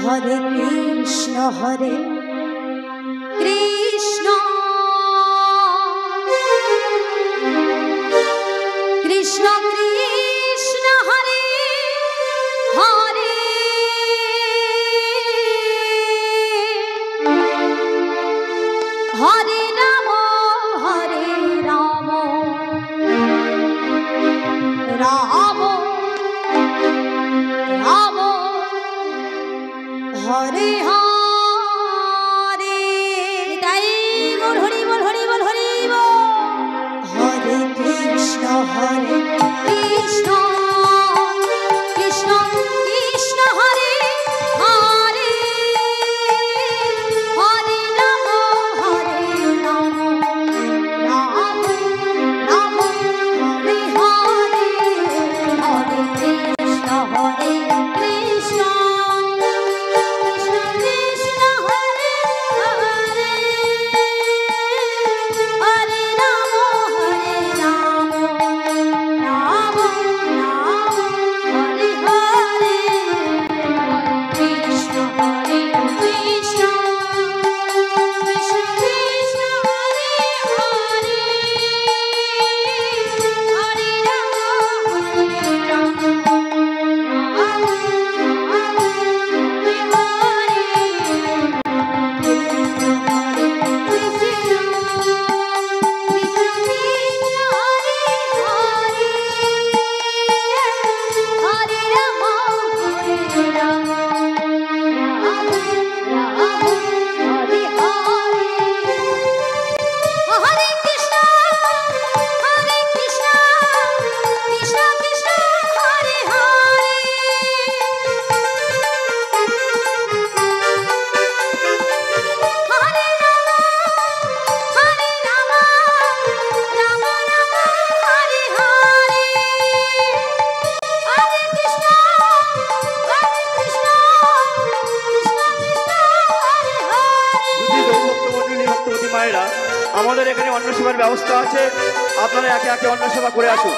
हरे कृष्ण कृष्ण कृष्ण हरे हरे हरे राम राम राम हरे हरे ताई बोल हरि बोल हरि बोल हरि बोल हरे कृष्ण कृष्ण कृष्ण हरे हरे हरे राम राम राम हरे हरे हरे कृष्ण कृष्ण আমাদের এখানে অন্ন সেবার ব্যবস্থা আছে, আপনারা একে একে অন্ন সেবা করে আসুন।